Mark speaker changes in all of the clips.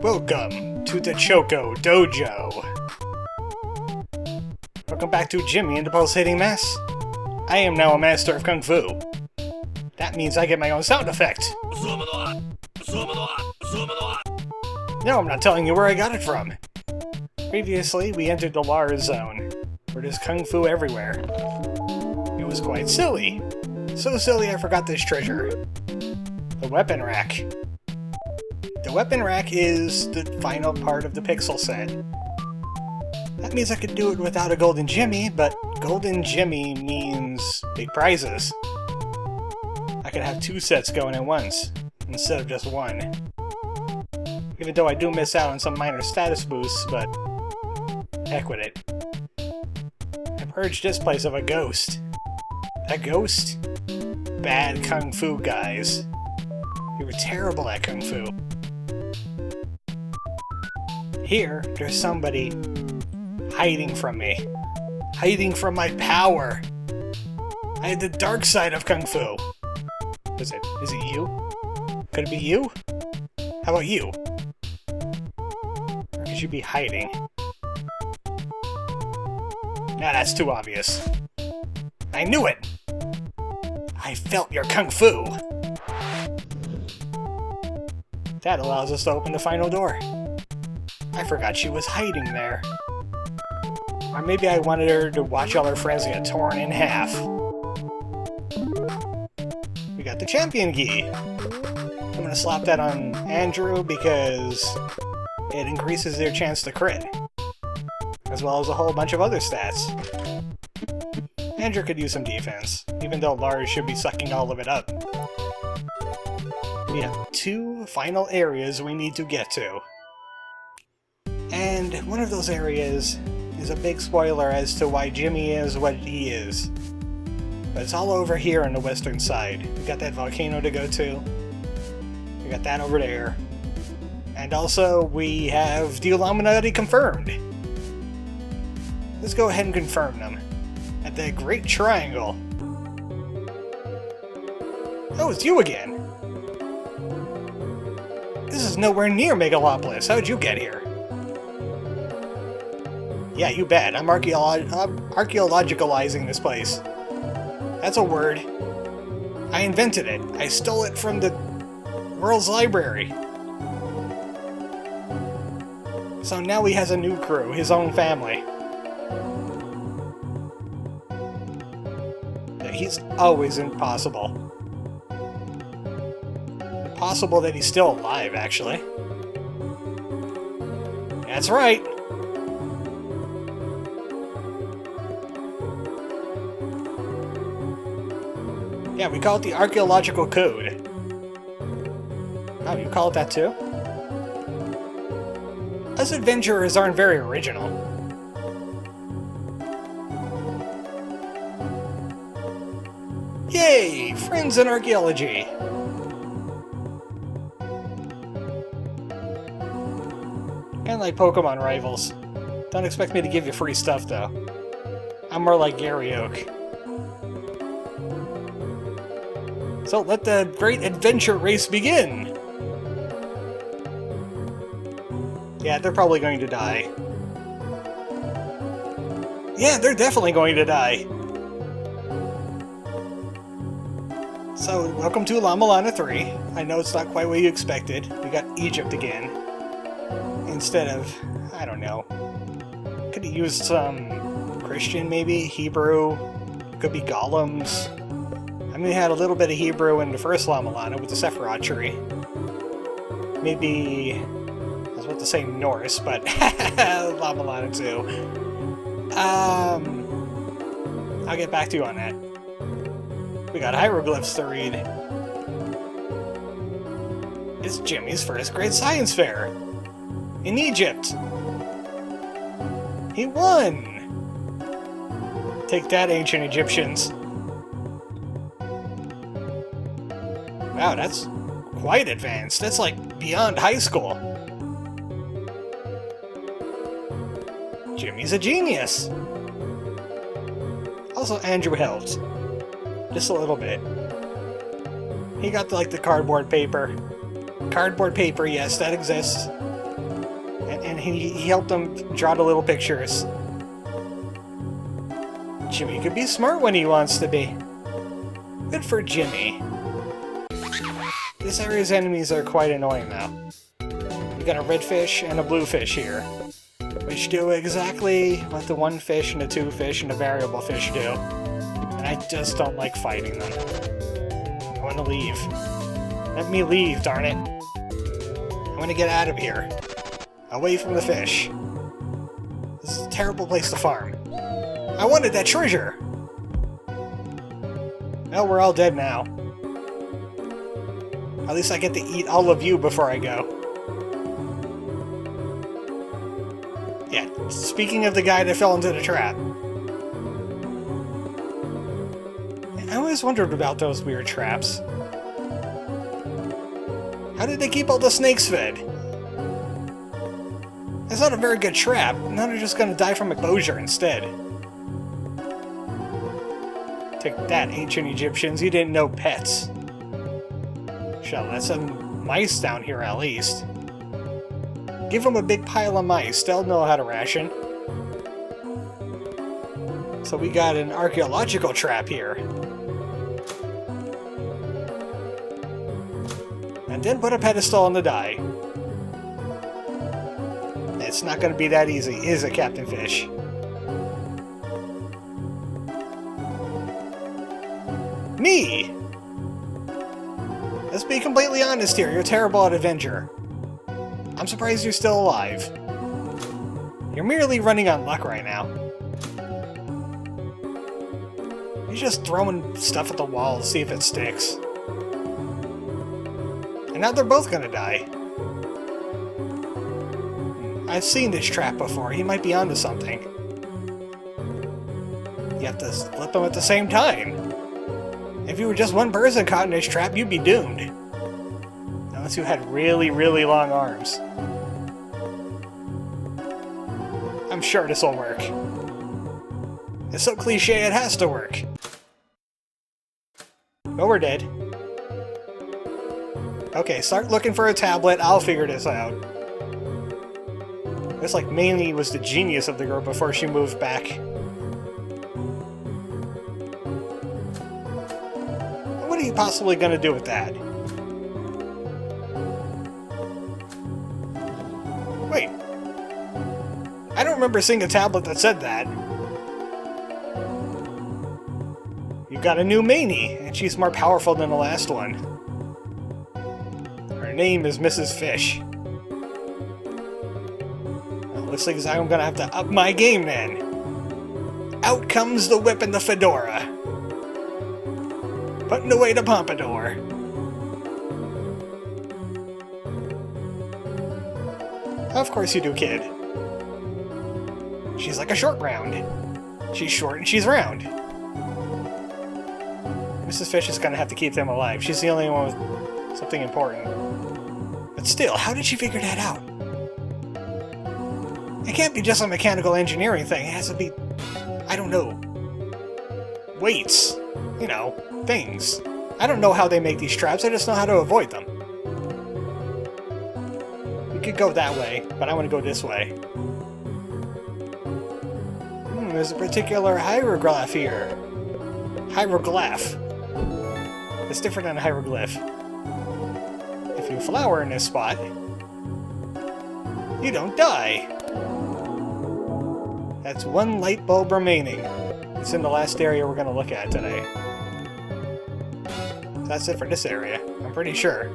Speaker 1: Welcome to the Choco Dojo. Welcome back to Jimmy and the Pulsating Mess. I am now a master of Kung Fu. That means I get my own sound effect. No, I'm not telling you where I got it from. Previously, we entered the Lars zone, where there's Kung Fu everywhere. It was quite silly. So silly I forgot this treasure. The weapon rack. The weapon rack is the final part of the pixel set. That means I could do it without a golden Jimmy, but golden Jimmy means big prizes. I could have two sets going at once, instead of just one. Even though I do miss out on some minor status boosts, but heck with it. I purged this place of a ghost. A ghost? Bad Kung Fu guys. You were terrible at Kung Fu. Here, there's somebody hiding from me. Hiding from my power. I had the dark side of Kung Fu. Is it you? Could it be you? How about you? Or could you be hiding? Nah, that's too obvious. I knew it! I felt your Kung Fu! That allows us to open the final door. I forgot she was hiding there. Or maybe I wanted her to watch all her friends get torn in half. We got the champion gi. I'm gonna slap that on Andrew because it increases their chance to crit. As well as a whole bunch of other stats. Andrew could use some defense, even though Lars should be sucking all of it up. We have two final areas we need to get to. And one of those areas is a big spoiler as to why Jimmy is what he is. But it's all over here on the western side. We got that volcano to go to. We got that over there. And also, we have the Illuminati confirmed. Let's go ahead and confirm them. At the Great Triangle. Oh, it's you again! This is nowhere near Megalopolis. How'd you get here? Yeah, you bet. I'm archaeologicalizing this place. That's a word. I invented it. I stole it from the world's library. So now he has a new crew, his own family. He's always impossible. Impossible that he's still alive, actually. That's right! Yeah, we call it the Archaeological Code. Oh, you call it that too? Us adventurers aren't very original. Yay! Friends in Archaeology! Kinda like Pokemon rivals. Don't expect me to give you free stuff, though. I'm more like Gary Oak. So let the great adventure race begin! Yeah, they're probably going to die. Yeah, they're definitely going to die! So, welcome to La Milana 3. I know it's not quite what you expected. We got Egypt again. Instead of, I don't know. Could have used some Christian, maybe? Hebrew? Could be golems. I mean, we had a little bit of Hebrew in the first La Milana with the Sephiroth tree. Maybe... I was about to say Norse, but La Milana 2. I'll get back to you on that. We got hieroglyphs to read. It's Jimmy's first grade science fair. In Egypt. He won! Take that, ancient Egyptians. Wow, that's quite advanced. That's like beyond high school. Jimmy's a genius. Also, Andrew helped. Just a little bit. He got like the cardboard paper. Cardboard paper, yes, that exists. and he helped them draw the little pictures. Jimmy could be smart when he wants to be. Good for Jimmy. This area's enemies are quite annoying though. We got a red fish and a blue fish here, which do exactly what the one fish and the two fish and the variable fish do. And I just don't like fighting them. I want to leave. Let me leave, darn it. I want to get out of here. Away from the fish. This is a terrible place to farm. I wanted that treasure! Well, we're all dead now. At least I get to eat all of you before I go. Yeah, speaking of the guy that fell into the trap. I always wondered about those weird traps. How did they keep all the snakes fed? It's not a very good trap. Now they're just gonna die from exposure instead. Take that, ancient Egyptians. You didn't know pets. Shall let some mice down here at least. Give them a big pile of mice. They'll know how to ration. So we got an archaeological trap here. And then put a pedestal on the die. It's not going to be that easy, is it, Captain Fish? Me! Let's be completely honest here, you're terrible at Avenger. I'm surprised you're still alive. You're merely running on luck right now. You're just throwing stuff at the wall to see if it sticks. And now they're both gonna die. I've seen this trap before. He might be onto something. You have to flip them at the same time. If you were just one person caught in this trap, you'd be doomed. Unless you had really, really long arms. I'm sure this will work. It's so cliche it has to work. But we're dead. Okay, start looking for a tablet. I'll figure this out. Looks like Mamie was the genius of the group before she moved back. What are you possibly going to do with that? Wait. I don't remember seeing a tablet that said that. You've got a new Mamie, and she's more powerful than the last one. Her name is Mrs. Fish. Looks like I'm gonna have to up my game then. Out comes the whip and the fedora. Putting away the pompadour. Of course you do, kid. She's like a short round. She's short and she's round. Mrs. Fish is gonna have to keep them alive. She's the only one with something important. But still, how did she figure that out? It can't be just a mechanical engineering thing. It has to be, I don't know, weights. You know, things. I don't know how they make these traps, I just know how to avoid them. We could go that way, but I want to go this way. There's a particular hieroglyph here. Hieroglyph. It's different than a hieroglyph. If you flower in this spot, you don't die. That's one light bulb remaining. It's in the last area we're going to look at today. That's it for this area, I'm pretty sure.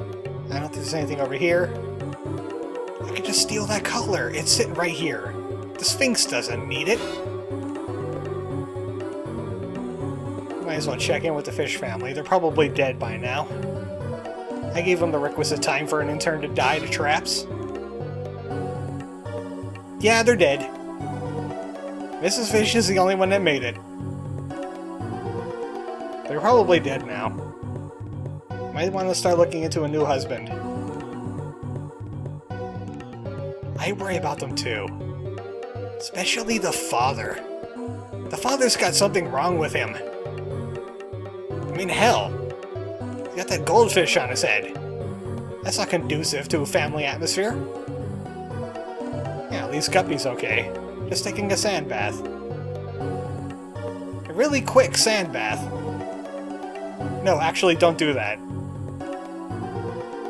Speaker 1: I don't think there's anything over here. I could just steal that color. It's sitting right here. The Sphinx doesn't need it. Might as well check in with the fish family. They're probably dead by now. I gave them the requisite time for an intern to die to traps. Yeah, they're dead. Mrs. Fish is the only one that made it. They're probably dead now. Might want to start looking into a new husband. I worry about them too. Especially the father. The father's got something wrong with him. I mean, hell. He's got that goldfish on his head. That's not conducive to a family atmosphere. At least Guppy's okay. Just taking a sand bath. A really quick sand bath. No, actually, don't do that.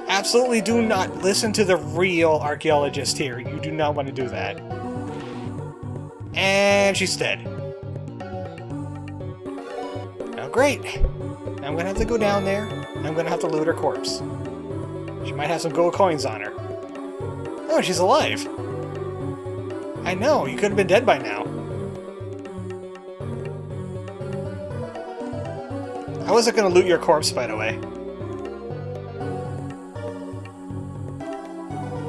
Speaker 1: Absolutely do not listen to the real archaeologist here. You do not want to do that. And she's dead. Oh, great. I'm gonna have to go down there. I'm gonna have to loot her corpse. She might have some gold coins on her. Oh, she's alive. I know, you could have been dead by now. I wasn't gonna loot your corpse, by the way.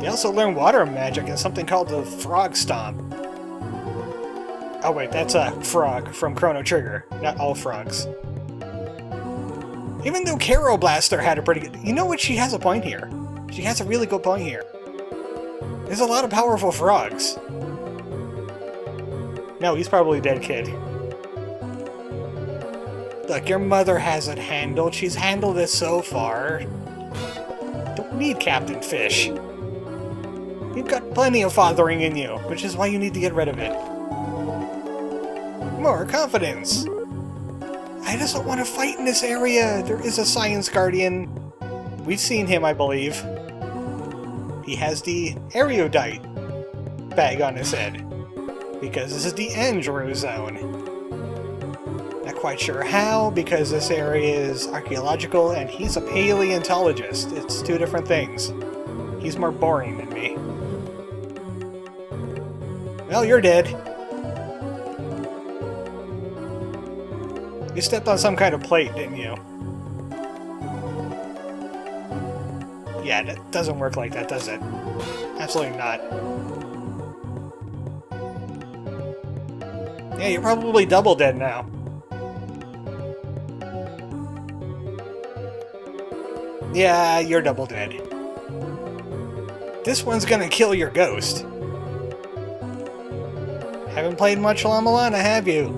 Speaker 1: They also learn water magic and something called the Frog Stomp. Oh wait, that's a frog from Chrono Trigger. Not all frogs. Even though Caro Blaster had a pretty good... You know what? She has a point here. She has a really good point here. There's a lot of powerful frogs. No, he's probably dead, kid. Look, your mother has it handled. She's handled it so far. Don't need Captain Fish. You've got plenty of fathering in you, which is why you need to get rid of it. More confidence. I just don't want to fight in this area. There is a science guardian. We've seen him, I believe. He has the erudite bag on his head. Because this is the Andrew zone. Not quite sure how, because this area is archaeological and he's a paleontologist. It's two different things. He's more boring than me. Well, you're dead. You stepped on some kind of plate, didn't you? Yeah, that doesn't work like that, does it? Absolutely not. Yeah, you're probably double dead now. Yeah, you're double dead. This one's gonna kill your ghost. Haven't played much La Milana, have you?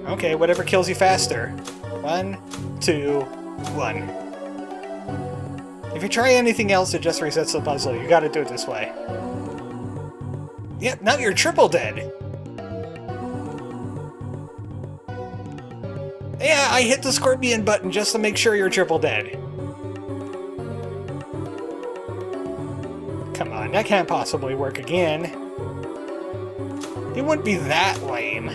Speaker 1: Okay, whatever kills you faster. 1, 2, 1. If you try anything else, it just resets the puzzle. You gotta do it this way. Yep, now you're triple dead. Yeah, I hit the scorpion button just to make sure you're triple dead. Come on, that can't possibly work again. It wouldn't be that lame.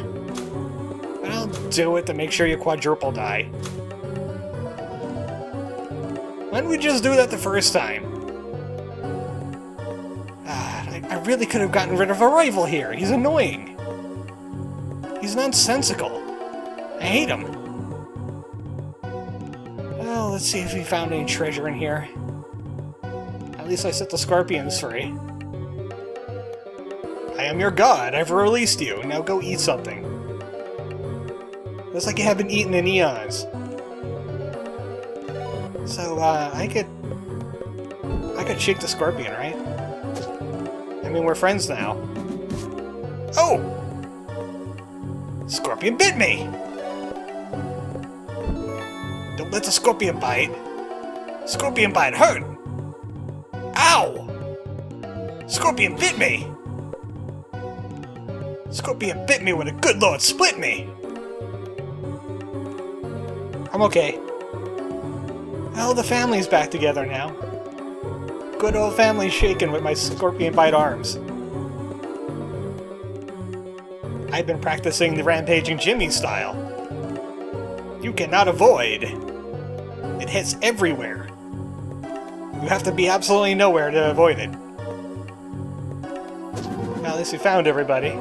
Speaker 1: But I'll do it to make sure you quadruple die. Why didn't we just do that the first time? I really could have gotten rid of a rival here. He's annoying. He's nonsensical. I hate him. Well, let's see if we found any treasure in here. At least I set the scorpions free. I am your god. I've released you. Now go eat something. Looks like you haven't eaten in eons. So, I could shake the scorpion, right? I mean, we're friends now. Oh! Scorpion bit me! Don't let the scorpion bite. Scorpion bite hurt! Ow! Scorpion bit me! Scorpion bit me when the good Lord split me! I'm okay. Well, the family's back together now. Good old family shaking with my scorpion bite arms. I've been practicing the rampaging Jimmy style. You cannot avoid. It hits everywhere. You have to be absolutely nowhere to avoid it. Well, at least we found everybody.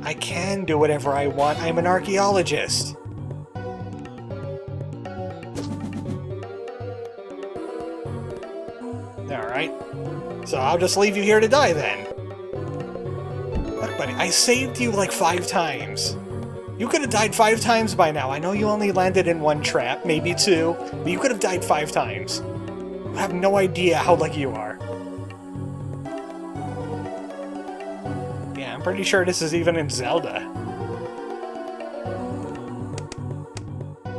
Speaker 1: I can do whatever I want. I'm an archaeologist. Alright. So I'll just leave you here to die then. Look, buddy, I saved you like 5 times. You could have died 5 times by now. I know you only landed in 1 trap, maybe 2, but you could have died 5 times. I have no idea how lucky you are. Yeah, I'm pretty sure this is even in Zelda.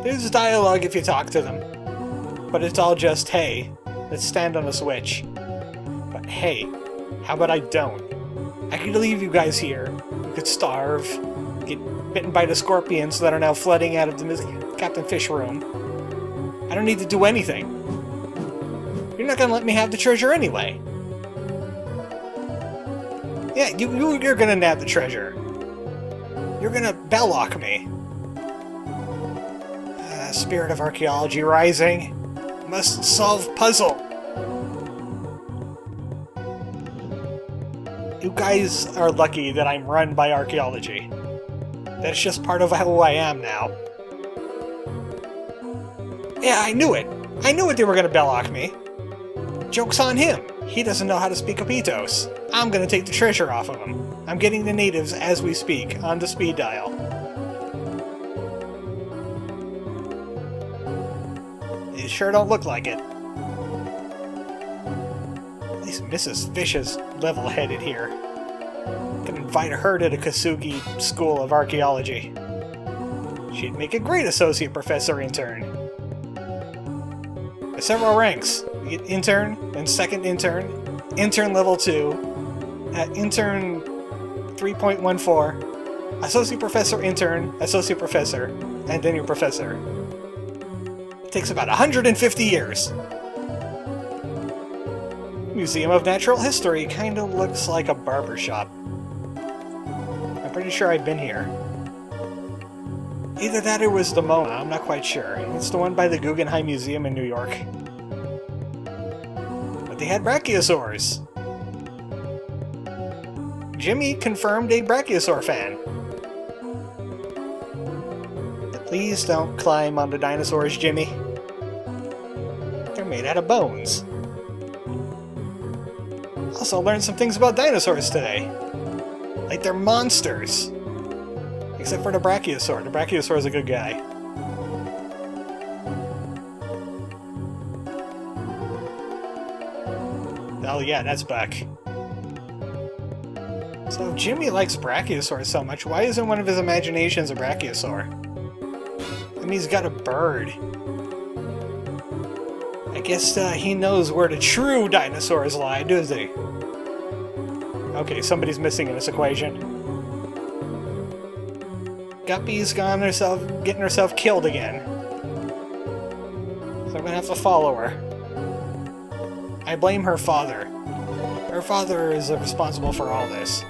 Speaker 1: There's dialogue if you talk to them. but it's all just, hey, let's stand on a switch. But hey, how about I don't? I could leave you guys here. You could starve, get bitten by the scorpions that are now flooding out of the Captain Fish room. I don't need to do anything. You're not gonna let me have the treasure anyway. Yeah, you're gonna nab the treasure. You're gonna belloc me. Spirit of archaeology rising. Must solve puzzle. You guys are lucky that I'm run by archaeology. That's just part of who I am now. Yeah, I knew it. I knew it they were gonna belloc me. Joke's on him. He doesn't know how to speak Apitos. I'm gonna take the treasure off of him. I'm getting the natives as we speak, on the speed dial. It sure don't look like it. At least Mrs. Fish is level-headed here. Can invite her to the Kasugi School of Archaeology. She'd make a great associate professor intern. There's several ranks. You get intern, then second intern, intern level 2, intern 3.14, associate professor intern, associate professor, and then your professor. It takes about 150 years. Museum of Natural History kinda looks like a barber shop. I'm pretty sure I've been here. Either that or was the MoMA, I'm not quite sure. It's the one by the Guggenheim Museum in New York. But they had brachiosaurs. Jimmy confirmed a brachiosaur fan. Please don't climb on the dinosaurs, Jimmy. They're made out of bones. Also learned some things about dinosaurs today. Like they're monsters. Except for the brachiosaur. The brachiosaur is a good guy. Oh yeah, that's Buck. So if Jimmy likes brachiosaurs so much, why isn't one of his imaginations a brachiosaur? I mean, he's got a bird. I guess he knows where the true dinosaurs lie, does he? Okay, somebody's missing in this equation. Guppy's getting herself killed again. So I'm gonna have to follow her. I blame her father. Her father is responsible for all this.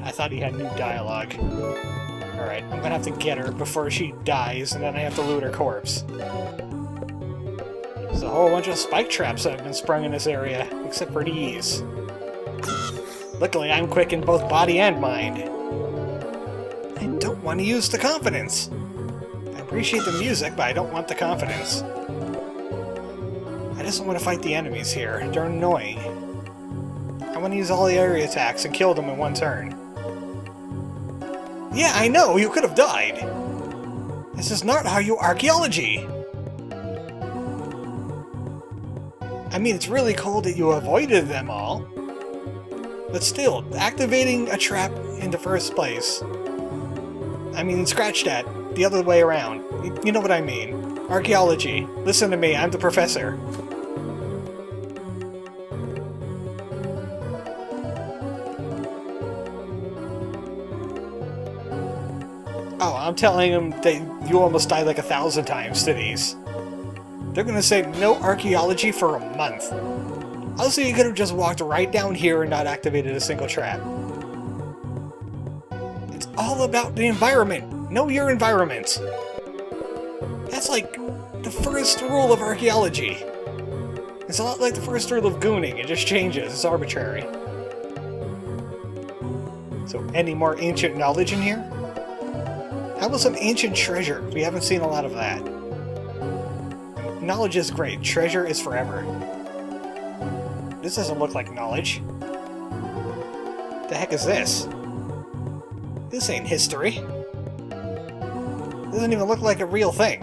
Speaker 1: I thought he had new dialogue. Alright, I'm gonna have to get her before she dies, and then I have to loot her corpse. There's a whole bunch of spike traps that have been sprung in this area, except for these. Luckily, I'm quick in both body and mind. I don't want to use the confidence. I appreciate the music, but I don't want the confidence. I just don't want to fight the enemies here. They're annoying. I want to use all the area attacks and kill them in one turn. Yeah, I know, you could have died. This is not how you archaeology. I mean, it's really cool that you avoided them all. But still, activating a trap in the first place. I mean, scratch that. The other way around. You know what I mean. Archaeology. Listen to me, I'm the professor. Oh, I'm telling them that you almost died like 1,000 times to these. They're gonna say no archaeology for a month. Also, you could have just walked right down here and not activated a single trap. It's all about the environment. Know your environment. That's like the first rule of archaeology. It's a lot like the first rule of gooning. It just changes. It's arbitrary. So, any more ancient knowledge in here? How about some ancient treasure? We haven't seen a lot of that. Knowledge is great. Treasure is forever. This doesn't look like knowledge. The heck is this? This ain't history. Doesn't even look like a real thing.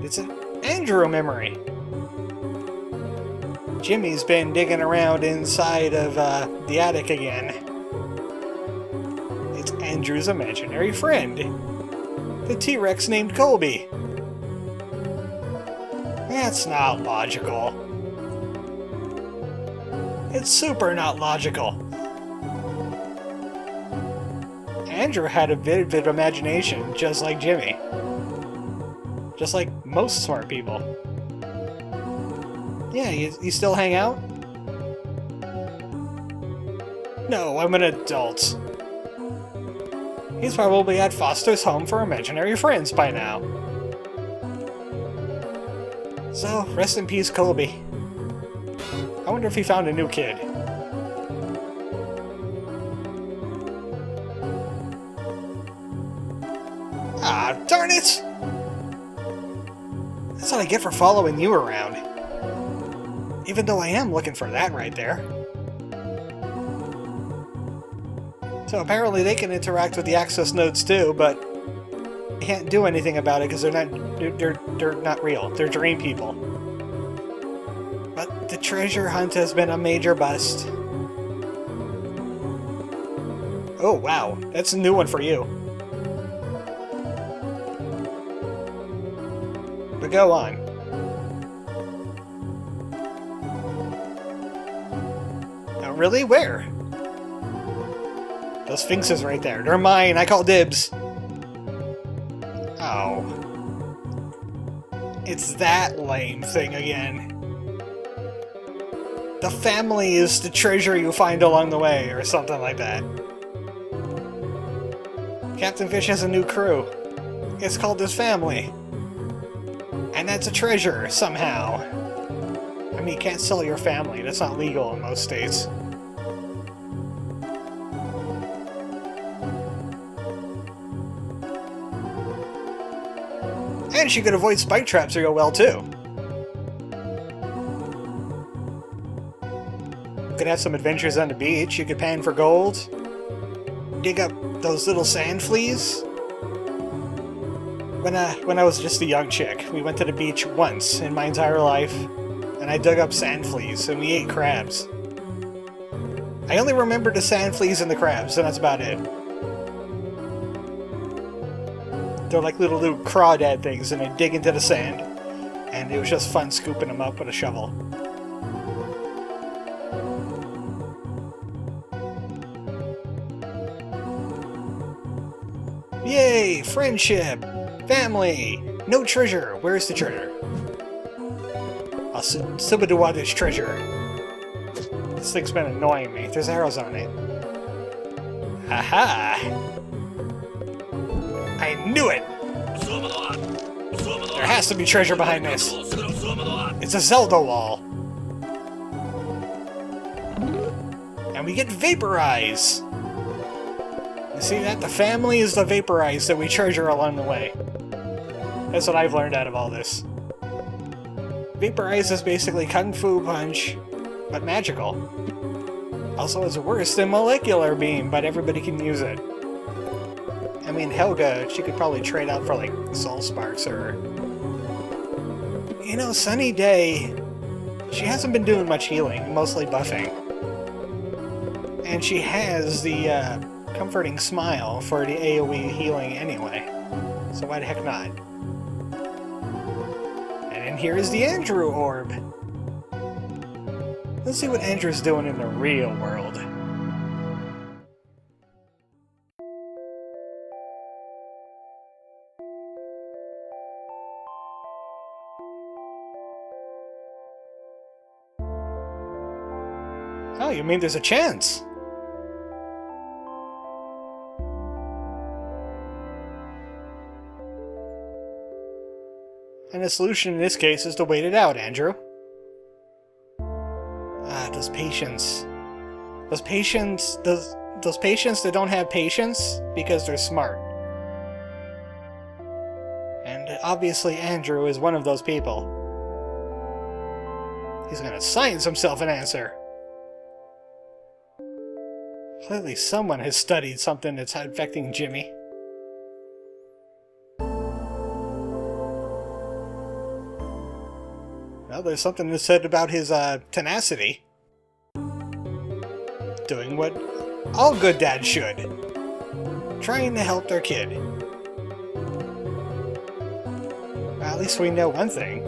Speaker 1: It's an Andrew memory. Jimmy's been digging around inside of the attic again. It's Andrew's imaginary friend. the T-Rex named Colby. That's not logical. It's super not logical. Andrew had a vivid imagination, just like Jimmy. Just like most smart people. Yeah, you still hang out? No, I'm an adult. He's probably at Foster's home for imaginary friends by now. So, rest in peace, Colby. I wonder if he found a new kid. Ah, darn it! That's what I get for following you around. Even though I am looking for that right there. So apparently they can interact with the access nodes too, but can't do anything about it because they're not real. They're dream people. But the treasure hunt has been a major bust. Oh wow, that's a new one for you. But go on. Oh, really? Where? Those sphinxes right there. They're mine. I call dibs. Oh. It's that lame thing again. The family is the treasure you find along the way, or something like that. Captain Fish has a new crew. It's called his family. And that's a treasure, somehow. I mean, you can't sell your family. That's not legal in most states. And she could avoid spike traps real well, too. You could have some adventures on the beach. You could pan for gold. Dig up those little sand fleas. When I was just a young chick, we went to the beach once in my entire life, and I dug up sand fleas, and we ate crabs. I only remember the sand fleas and the crabs, and that's about it. They're like little crawdad things, and they dig into the sand, and it was just fun scooping them up with a shovel. Yay! Friendship! Family! No treasure! Where's the treasure? I'll subadua this treasure. This thing's been annoying me. There's arrows on it. Aha! I knew it! There has to be treasure behind this. It's a Zelda wall. And we get Vaporize! You see that? The family is the Vaporize that we treasure along the way. That's what I've learned out of all this. Vaporize is basically Kung Fu Punch, but magical. Also, it's worse than Molecular Beam, but everybody can use it. I mean, Helga, she could probably trade out for, like, Soul Sparks or... You know, Sunny Day, she hasn't been doing much healing, mostly buffing. And she has the, Comforting Smile for the AoE healing anyway. So why the heck not? And here is the Andrew Orb. Let's see what Andrew's doing in the real world. Oh, you mean there's a chance? And the solution in this case is to wait it out, Andrew. Ah, those patients. Those patients that don't have patience because they're smart. And obviously Andrew is one of those people. He's gonna science himself an answer. Clearly someone has studied something that's affecting Jimmy. Well, there's something that's said about his tenacity. Doing what all good dads should. Trying to help their kid. At least we know one thing.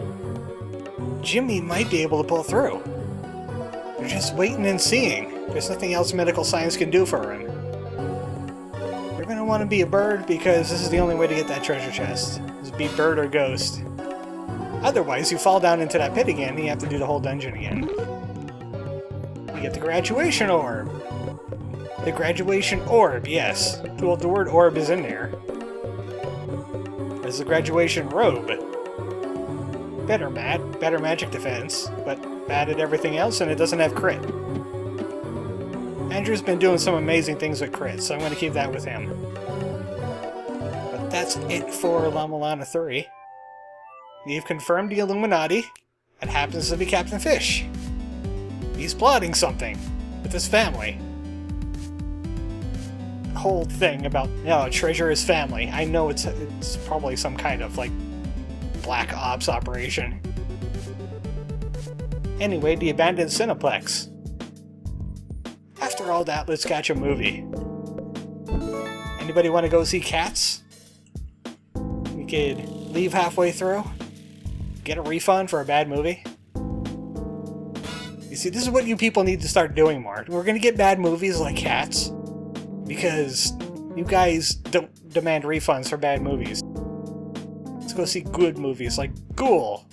Speaker 1: Jimmy might be able to pull through. We're just waiting and seeing. There's nothing else medical science can do for him. You're gonna want to be a bird because this is the only way to get that treasure chest. Is be bird or ghost. Otherwise, you fall down into that pit again and you have to do the whole dungeon again. You get the graduation orb. The graduation orb, yes. Well, the word orb is in there. There's the graduation robe. Better magic defense, but bad at everything else, and it doesn't have crit. Andrew's been doing some amazing things with crit, so I'm going to keep that with him. But that's it for La Milana 3. You've confirmed the Illuminati. It happens to be Captain Fish. He's plotting something with his family. The whole thing about, treasure is family. I know it's probably some kind of, like, Black Ops operation. Anyway, the abandoned Cineplex. After all that, let's catch a movie. Anybody want to go see Cats? We could leave halfway through, get a refund for a bad movie. You see, this is what you people need to start doing more. We're gonna get bad movies like Cats because you guys don't demand refunds for bad movies. Let's go see good movies like Ghoul,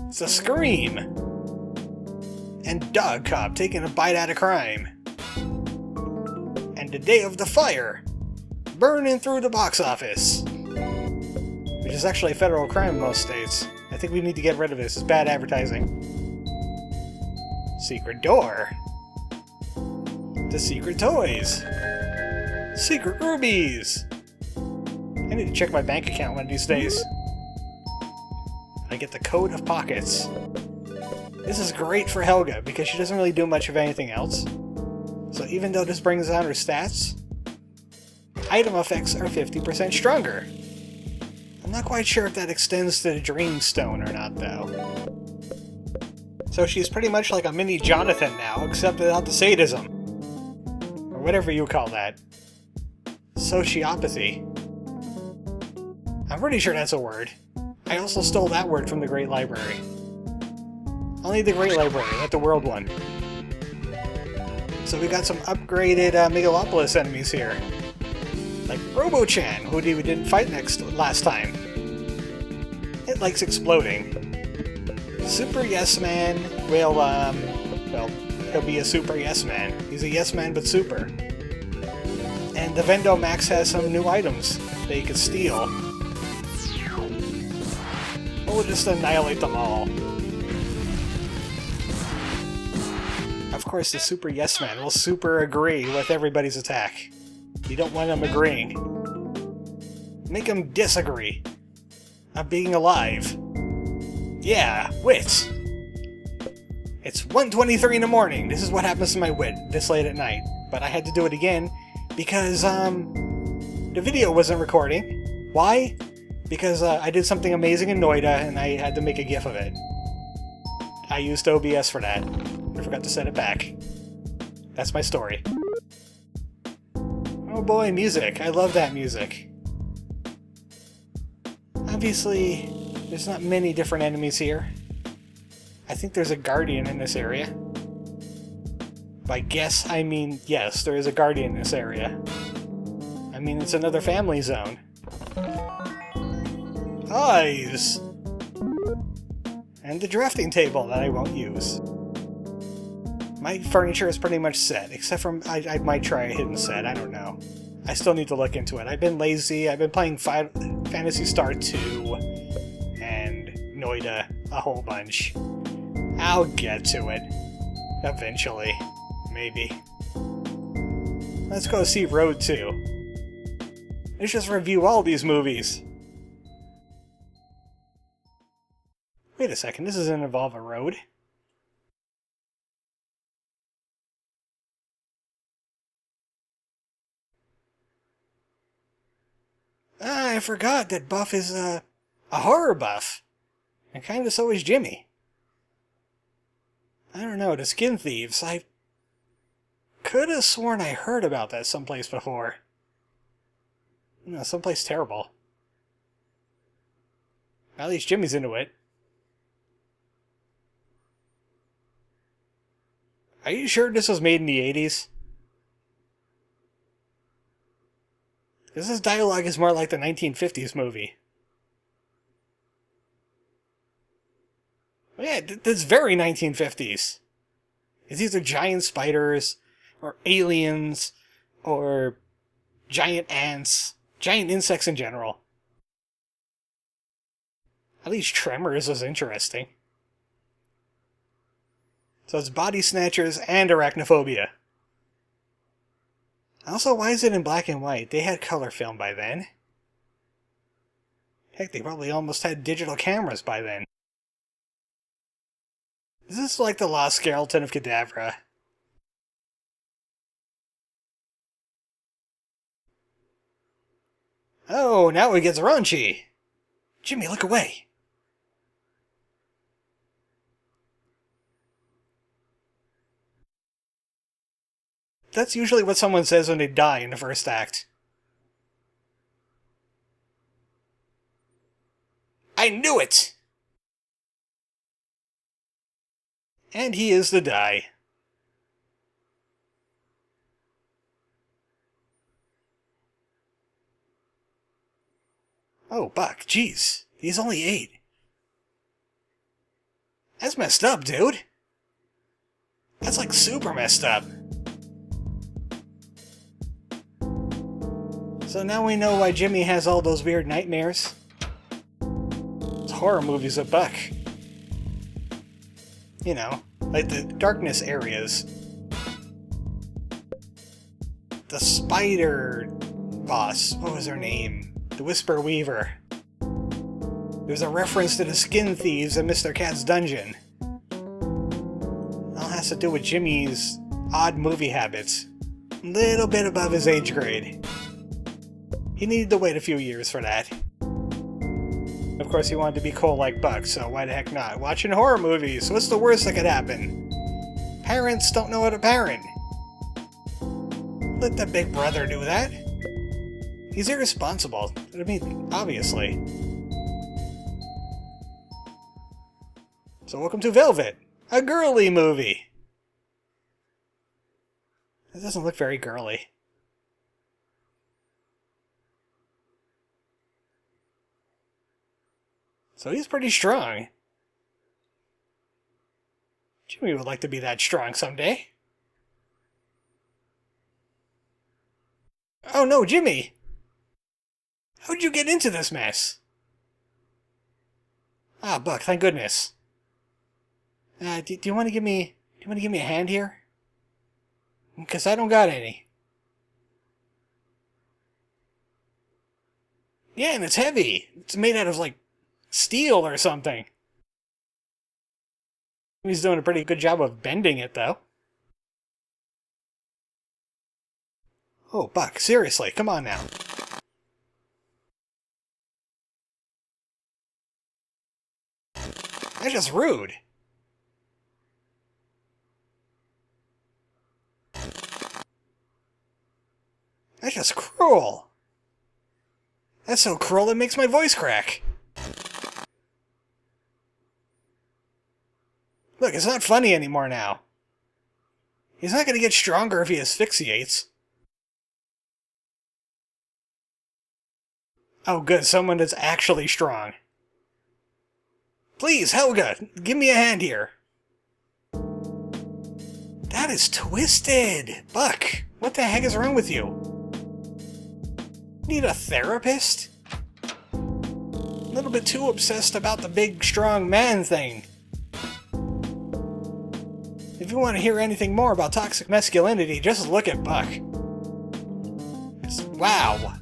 Speaker 1: It's a Scream, and Dog Cop taking a bite out of crime, and The Day of the Fire, burning through the box office, which is actually a federal crime in most states. I think we need to get rid of this. It's bad advertising. Secret Door, The Secret Toys, Secret Rubies. I need to check my bank account one of these days. I get the Code of Pockets. This is great for Helga because she doesn't really do much of anything else. So even though this brings down her stats, item effects are 50% stronger. I'm not quite sure if that extends to the Dream Stone or not, though. So she's pretty much like a mini Jonathan now, except without the sadism. Or whatever you call that. Sociopathy. I'm pretty sure that's a word. I also stole that word from the Great Library. Only the Great Library, not the World one. So we got some upgraded megalopolis enemies here. Like Robo-chan, who we didn't fight last time. It likes exploding. Super Yes Man will, he'll be a Super Yes Man. He's a Yes Man, but super. And the Vendo Max has some new items that you can steal. We'll just annihilate them all. Of course, the Super Yes Man will super agree with everybody's attack. You don't want them agreeing. Make them disagree. Of being alive. Yeah, wit. It's 1:23 in the morning. This is what happens to my wit this late at night. But I had to do it again because, the video wasn't recording. Why? Because I did something amazing in Noida and I had to make a GIF of it. I used OBS for that. I forgot to set it back. That's my story. Oh boy, music. I love that music. Obviously, there's not many different enemies here. I think there's a guardian in this area. By guess, I mean yes, there is a guardian in this area. I mean, it's another family zone. Eyes! And the drafting table that I won't use. My furniture is pretty much set, except for I might try a hidden set, I don't know. I still need to look into it. I've been lazy, I've been playing Phantasy Star 2 and Noida a whole bunch. I'll get to it. Eventually. Maybe. Let's go see Road 2. Let's just review all these movies. Wait a second, this doesn't involve a road. Ah, I forgot that Buff is a horror buff. And kinda so is Jimmy. I don't know, the Skin Thieves, I could have sworn I heard about that someplace before. No, someplace terrible. At least Jimmy's into it. Are you sure this was made in the 80s? Because this dialogue is more like the 1950s movie. Yeah, that's very 1950s. It's either giant spiders, or aliens, or giant ants, giant insects in general. At least Tremors was interesting. So it's body snatchers and arachnophobia. Also, why is it in black and white? They had color film by then. Heck, they probably almost had digital cameras by then. Is this like the Lost Skeleton of Cadavra? Oh, now it gets raunchy. Jimmy, look away. That's usually what someone says when they die in the first act. I knew it! And he is the die. Oh, Buck, jeez. He's only 8. That's messed up, dude. That's like super messed up. So now we know why Jimmy has all those weird nightmares. It's horror movies with Buck. You know, like the darkness areas. The spider boss, what was her name? The Whisper Weaver. There's a reference to the skin thieves in Mr. Cat's dungeon. All has to do with Jimmy's odd movie habits. A little bit above his age grade. He needed to wait a few years for that. Of course, he wanted to be cool like Buck, so why the heck not? Watching horror movies, what's the worst that could happen? Parents don't know how to parent. Let the big brother do that. He's irresponsible. I mean, obviously. So welcome to Velvet, a girly movie. It doesn't look very girly. So he's pretty strong. Jimmy would like to be that strong someday. Oh no, Jimmy! How'd you get into this mess? Ah, Buck, thank goodness. Do you want to give me a hand here? Because I don't got any. Yeah, and it's heavy. It's made out of, like, steel or something. He's doing a pretty good job of bending it, though. Oh, Buck, seriously, come on now. That's just rude. That's just cruel. That's so cruel it makes my voice crack. Look, it's not funny anymore now. He's not going to get stronger if he asphyxiates. Oh good, someone that's actually strong. Please, Helga, give me a hand here. That is twisted! Buck, what the heck is wrong with you? Need a therapist? A little bit too obsessed about the big, strong man thing. If you want to hear anything more about toxic masculinity, just look at Buck. Wow.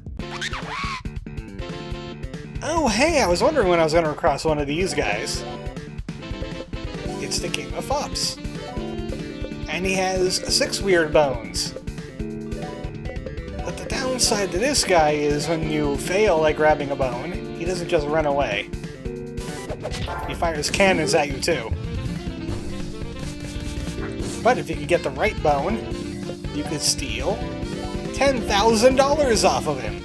Speaker 1: Oh hey, I was wondering when I was going to cross one of these guys. It's the King of Fops. And he has 6 weird bones. But the downside to this guy is when you fail at grabbing a bone, he doesn't just run away. He fires cannons at you too. But if you could get the right bone, you could steal $10,000 off of him.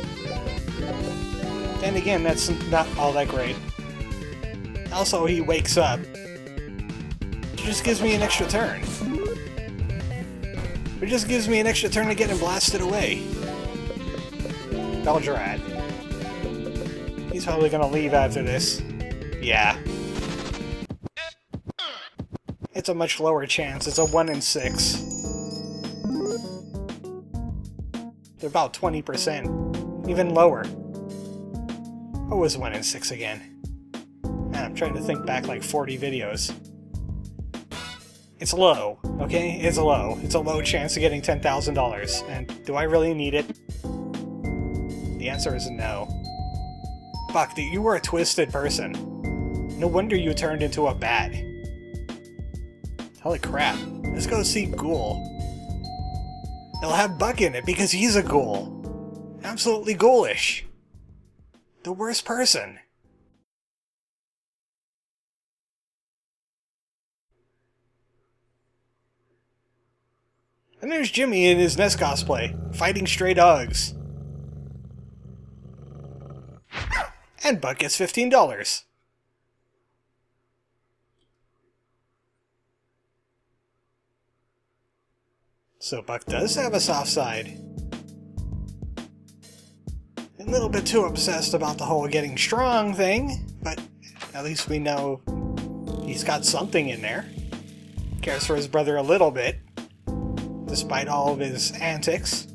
Speaker 1: Then again, that's not all that great. Also, he wakes up. It just gives me an extra turn. It just gives me an extra turn to get him blasted away. Belgerat. He's probably gonna leave after this. Yeah. It's a much lower chance. It's a 1 in 6. They're about 20%. Even lower. What was 1 in 6 again? I'm trying to think back like 40 videos. It's low, okay? It's low. It's a low chance of getting $10,000. And do I really need it? The answer is no. Fuck, you were a twisted person. No wonder you turned into a bat. Holy crap. Let's go see Ghoul. They'll have Buck in it because he's a ghoul. Absolutely ghoulish. The worst person. And there's Jimmy in his Nest cosplay, fighting stray dogs. And Buck gets $15. So Buck does have a soft side. A little bit too obsessed about the whole getting strong thing, but at least we know he's got something in there. Cares for his brother a little bit, despite all of his antics.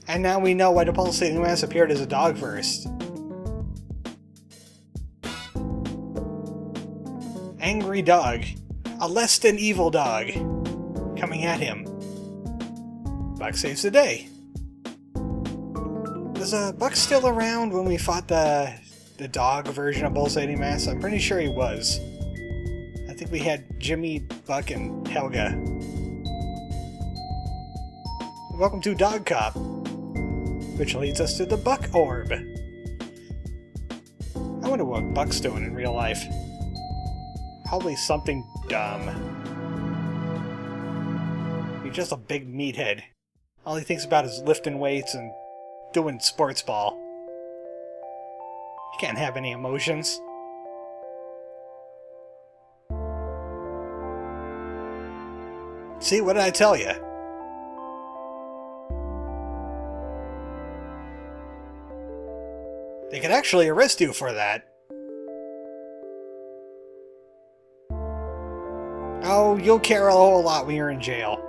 Speaker 1: And now we know why the pulsating mass appeared as a dog first. Angry dog. A less than evil dog. Coming at him. Buck saves the day. Was Buck still around when we fought the dog version of Pulsating Mass? I'm pretty sure he was. I think we had Jimmy, Buck, and Helga. Welcome to Dog Cop, which leads us to the Buck Orb. I wonder what Buck's doing in real life. Probably something dumb. He's just a big meathead. All he thinks about is lifting weights and doing sports ball. He can't have any emotions. See, what did I tell you? They could actually arrest you for that. Oh, you'll care a whole lot when you're in jail.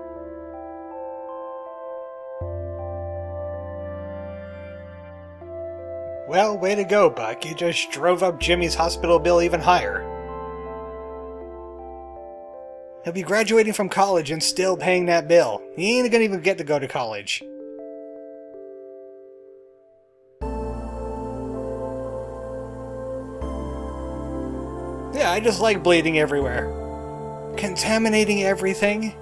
Speaker 1: Well, way to go, Buck. You just drove up Jimmy's hospital bill even higher. He'll be graduating from college and still paying that bill. He ain't gonna even get to go to college. Yeah, I just like bleeding everywhere. Contaminating everything.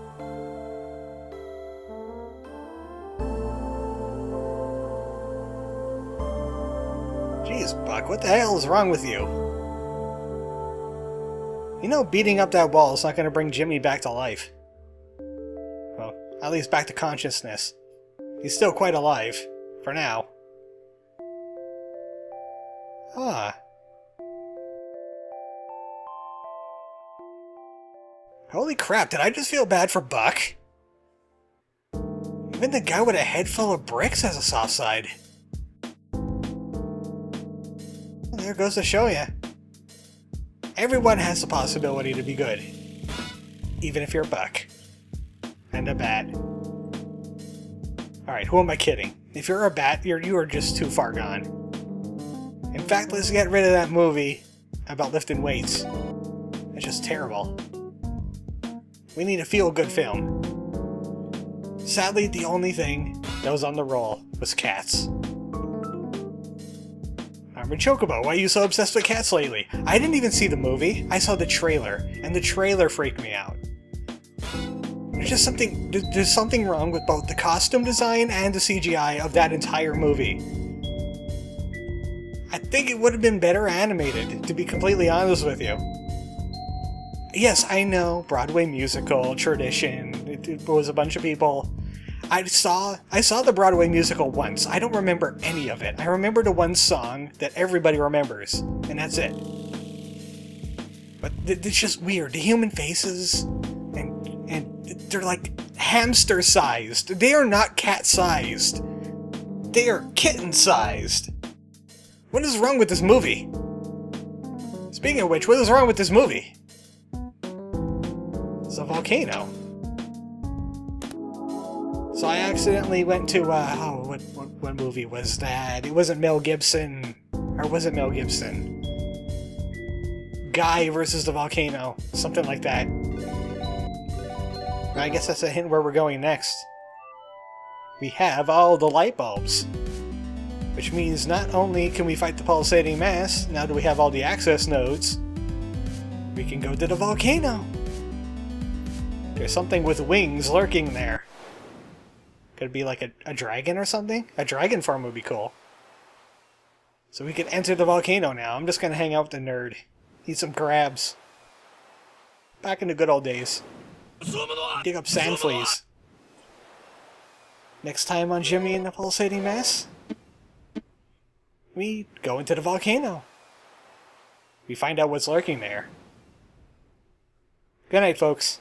Speaker 1: Jeez, Buck, what the hell is wrong with you? You know beating up that wall is not going to bring Jimmy back to life. Well, at least back to consciousness. He's still quite alive. For now. Ah. Holy crap, did I just feel bad for Buck? Even the guy with a head full of bricks has a soft side. Well, there goes to show ya. Everyone has the possibility to be good. Even if you're Buck. And a bat. Alright, who am I kidding? If you're a bat, you are just too far gone. In fact, let's get rid of that movie about lifting weights. It's just terrible. We need a feel-good film. Sadly, the only thing that was on the roll was cats. ArmoredChocobo, why are you so obsessed with cats lately? I didn't even see the movie. I saw the trailer, and the trailer freaked me out. There's something wrong with both the costume design and the CGI of that entire movie. I think it would have been better animated, to be completely honest with you. Yes, I know, Broadway musical, tradition, it was a bunch of people. I saw the Broadway musical once. I don't remember any of it. I remember the one song that everybody remembers, and that's it. But it's just weird. The human faces, and they're like hamster-sized. They are not cat-sized. They are kitten-sized. What is wrong with this movie? Speaking of which, what is wrong with this movie? It's a volcano. So I accidentally went to, what movie was that? It wasn't Mel Gibson. Or was it Mel Gibson? Guy versus the volcano. Something like that. I guess that's a hint where we're going next. We have all the light bulbs. Which means not only can we fight the pulsating mass, now that we have all the access nodes, we can go to the volcano. There's something with wings lurking there. Could it be like a dragon or something? A dragon farm would be cool. So we can enter the volcano now. I'm just gonna hang out with the nerd. Eat some crabs. Back in the good old days. Dig up sand fleas. Next time on Jimmy and the Pulsating Mass, we go into the volcano. We find out what's lurking there. Good night, folks.